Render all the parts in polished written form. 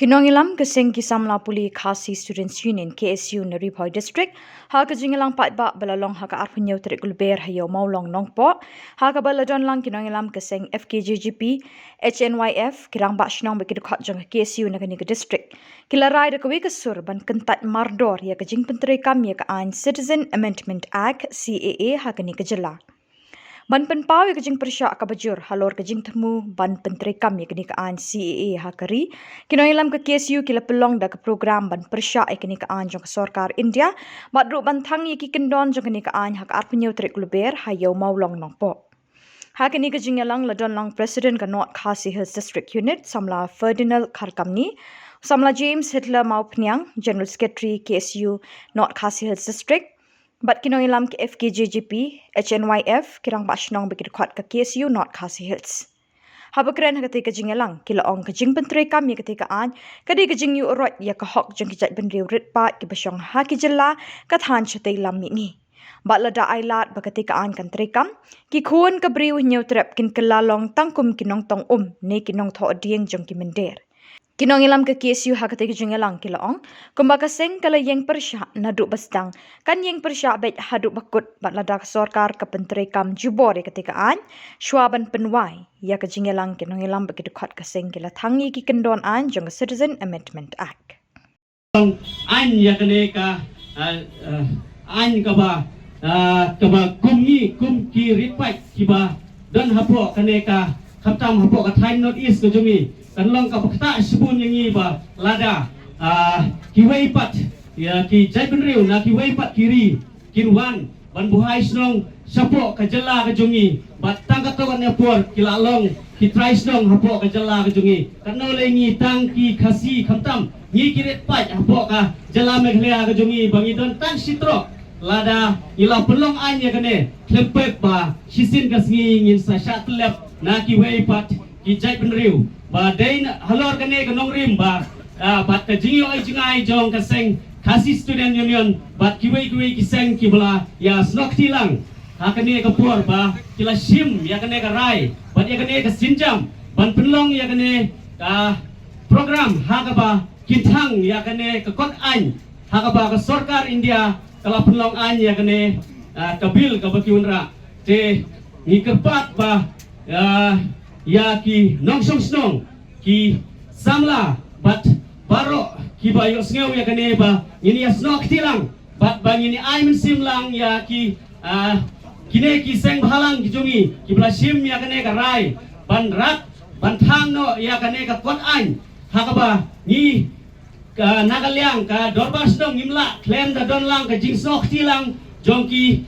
Kinongilam keseng kisamla puli Khasi Students Union KSU Naribhoi District ha ka jingalang patba balalong ha ka arpunyo trik gulber hayo maulong nongpo ha ka baladon lang kinongilam keseng FKJGP HNYF kirang ba shnong bekid khot jong KSU nagani ka district kilarai da kawi kasur ban kentat mardor ya ka jing pentre kam ya ka an Citizen Amendment Act CAA ha ka ni ka jela ban penpau ya kajing persya ka bajur halor kajing temu ban penteri kam ya kini kaan CAA hakari kinoilam ke KSU kila pelong da ke program ban persya ya kini kaan jong sarkar India badru ban thang ya ki kendon jong kini kaan hak arpenyo trik luber hayo maulong nongpo hakini kajing yalang ladon lang president ka North Khasi Hills District Unit samla Ferdinand Kharkamni samla James Hitler Maupnyang General Secretary KSU North Khasi Hills District Bat kinoilam ke FKJGP, HNYF, kirang basnong bikid kwat ke KSU North Khasi Hills. Habakren hagati kajing yalang, kila ong kajing pentre kam ya ketika an, kadi kajing yu urot ya kahok jeng kijat benriu ritpat ki basyong haki jela kathan chatay lam ni. Bat lada ailat bakatika an kan trekam, ki kuon kabriu nyau trep kin kelalong tangkum kinong tong ne kinong tho dieng jeng ki mender. Kinong ilam ke KSU hakati kajing yalang kilaong, kumbaka seng kala yeng persya naduk bastang, kan yeng persya bet haduk bakut bat ladak sorkar ke pentre kam jubor ketika an, syuaban penwai, ya kajing yalang kinong ilam bagi dekat ke seng kila tangi ki kendon an jong Citizen Amendment Act. An ya kene ka an kaba kumki ripat kiba dan hapo kene ka kaptam hapo ka Thai North East ko jungi kanlong ka pakta sibun yang ba lada kiwai pat ya ki jaipen riu na kiwai pat kiri kirwan ban buhai snong sapo ka jela ka jungi bat tangkat to kan yapor kilalong ki try snong hapo ka jela ka jungi kanole ngi tang ki khasi khamtam ngi kiret pat hapo ka jela meghlea ka jungi bangi don tang sitro lada ila pelong anya kene klepek ba sisin kasngi ngin sa shatlep na kiwai pat ki jaipen riu ba dain halor kane kanong rim ba bat ka jingyo ay jingai jong kaseng Khasi Student Union bat kiwei kiseng kibla ya snokti lang ha kane ka por ba kila sim ya kane ka rai bat ya kane ka sinjam ban penlong ya kane program ha ka ba kithang ya kane ka kot an ha ka ba ka sarkar India kala penlong an ya kane ka bil ka bakiunra te ngikerpat ba ya ki nongsong snong ki samla bat baro ki bayo sngew ya kane ba ini ya snok tilang bat bang ini ai men sim lang ya ki kine ki seng halang ki jungi ki bla sim ya kane ka rai ban rat ban thang no ya kane ka kot an hakaba ni ka nagalyang ka dorbas dong imla klem da don lang ka jing snok tilang jongki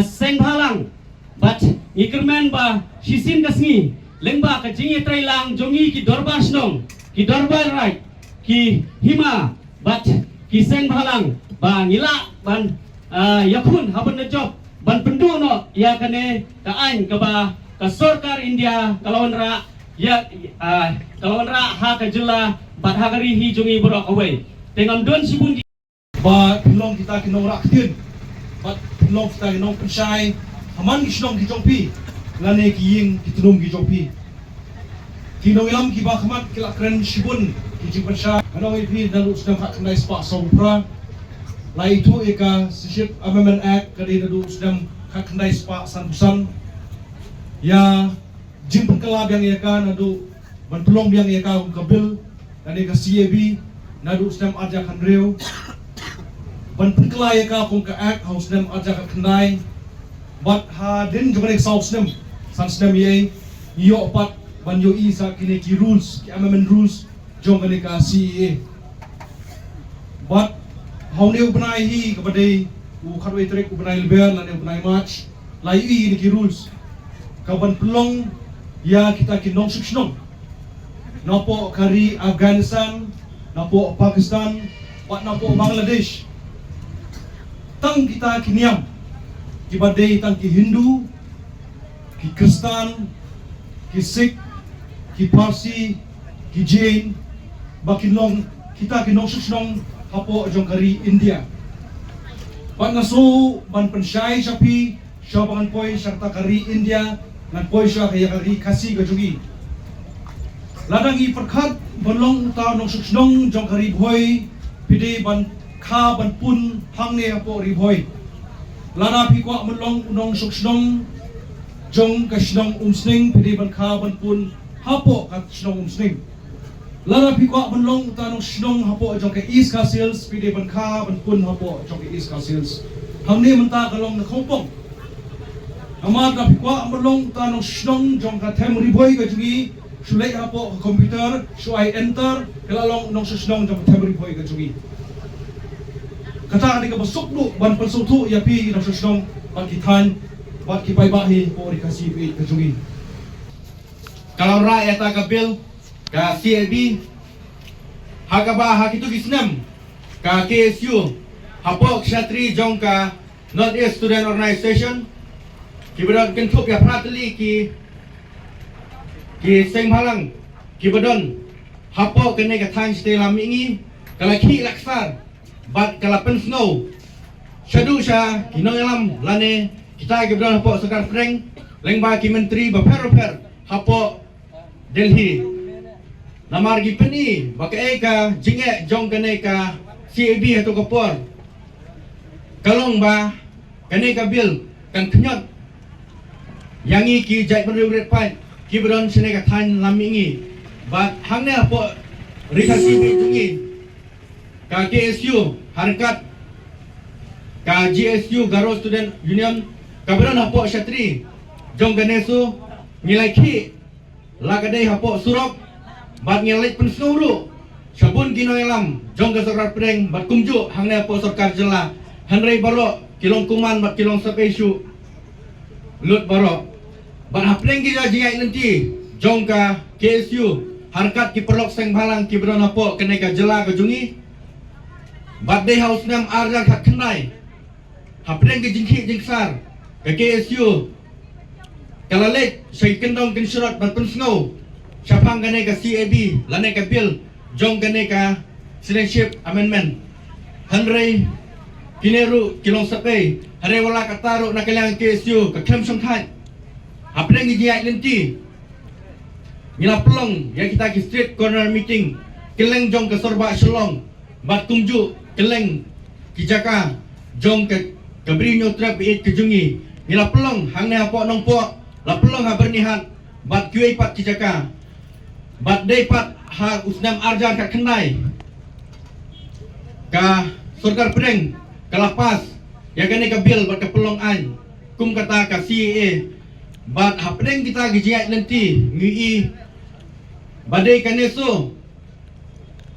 seng halang bat ikermen ba sisin kasngi lengba ka jingi trailang jongi ki dorbar snong ki dorbar right ki hima bat ki seng bhalang ba ngila ban yakun haban na job ban pendu no ya kane ka ain ka ba ka sarkar India kalawan ra ya kalawan ra ha ka jela bat hagari hi jongi borok away tengam don sibun ba pinong kita kinong raktin bat pinong kita kinong pensai haman kisnong kijongpi lane kiying kitunum kijongpi kinong ilam kiba khamat kila kren shibun kijing pensai anong ipi dalu sedang hak kenai spak sompra la itu eka Citizen Amendment Act kadi dalu sedang hak kenai spak sanbusan ya jing pengkelab yang eka nadu ban pelong yang eka kabil dan eka CAB nadu sedang ajakan reu ban pengkelab eka kong ka act haus sedang ajakan kenai bat ha din jumane sausnem sansnem ye yo pat ban yo isa kini ki rules ki amendment rules jong kani ka CAA bat haune ubnai hi kepada u kharwei trek ubnai lebel lan ubnai match lai ni ki rules ka ban pelong ya kita ki nong sukšnong napo kari Afghanistan napo Pakistan bat napo Bangladesh tang kita kiniam kibadai tang ki Hindu, ki Kristen, ki Sikh, ki Parsi, ki Jain, bakinong kita kinong susnong hapo jong kari India. Ban naso ban pensyai sapi, syabangan poi serta kari India, nan poi sya kaya kari Khasi gajugi. Ladangi perkat benlong uta nong suksnong jong kari boy pide ban kha ban pun hang ne apo ri boy. Lada pi kwa benlong nong suksnong jong kasnong umsning pide ban kha ban pun hapo kat snong umsning. Lada pi kwa benlong uta nong snong hapo jong ke East Castles pide ban kha ban pun hapo jong ke East Castles. Hang ne menta kalong na khopong. Amat pi kwa benlong uta nong snong jong ka them ri boy ka jungi sulai hapo komputer, suai enter, kelalong nong susnong jam temeri boy ke jungi. Kata ni ka basok lu ban pensutu ya pi nong susnong ban kitan, ban kipai bahi po dikasih pi ke jungi. Kalau rakyat ka bil ka CAB hagaba hakitu gisnam ka KSU hapo ksatri jong ka North East Student Organization kiberan kentuk ya prateli ki seng halang ki bedon hapo kene ka than ste lam ingi kala ki laksar bat kala pen snow shadu sha kinong lam lane kita ki bedon hapo sekar freng lengba ki menteri ba per hapo Delhi namar gi peni baka ka jinge jong kene ka CAB hatu kapor kalong ba kene ka bil kan knyot yangi ki jai berugret pai Kibron senega than lamingi bat hangnya po rikasi tungi ka KSU harkat ka GSU Garo Student Union kabron hapo syatri jong ganesu nilai ki lagadai hapo surok bat nilai pensuru sabun kinoelam jong gasokar preng bat kumju hangnya hapo sorkar jela hanrei baro kilong kuman bat kilong sapesu lut baro ban hapleng kita jingai nanti jongka KSU harkat ki perlok seng balang ki beron hapo kene ka jela ka jungi bat dei haus nam arja khat khnai hapleng ki jingki jingsar ka KSU kalalek sei kendong kin surat ban pensngau syapang kene ka CAB lane ka bil jong kene ka citizenship amendment hanrei kineru kilong sape hare wala kataru nakalang KSU ka klem songthai apa yang dijai nanti mila pelong yang kita ke street corner meeting keleng jong ke sorba shalong bat kumju keleng ki jaka jong ke berinyo trap it ke jungi mila pelong hang ne apo nong po la pelong ha bernihat bat kuai pat ki jaka bat dei pat ha usnam arjan ka khnai ka sorkar preng kalapas ya gane ka bil bat ka pelong an kum kata ka CAA bat hapeng kita gijiat nanti ngui badai kaneso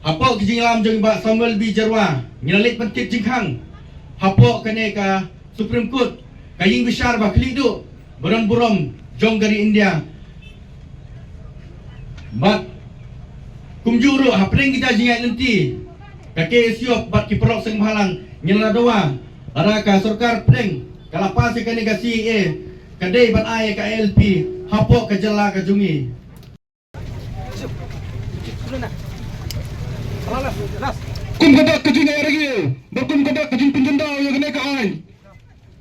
hapo kijinglam jeng ba Samuel B Jarwa ngilalik pentit jingkhang hapo kane ka Supreme Court kaying besar ba klidu buron burom jong dari India bat kumjuru hapeng kita jiat nanti ka KSU bat kiprok seng halang ngiladawa ara ka sorkar preng kalapas kane ka CA kadai ban ay ka LP hapo ka jela ka jungi kum kada ka jungi aragi bakum kada ka jing pinjanda ya gane ka ay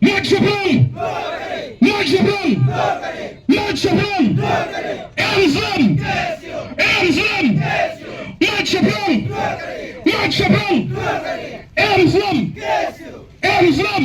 Maj Shapran Amslam Maj Shapran Amslam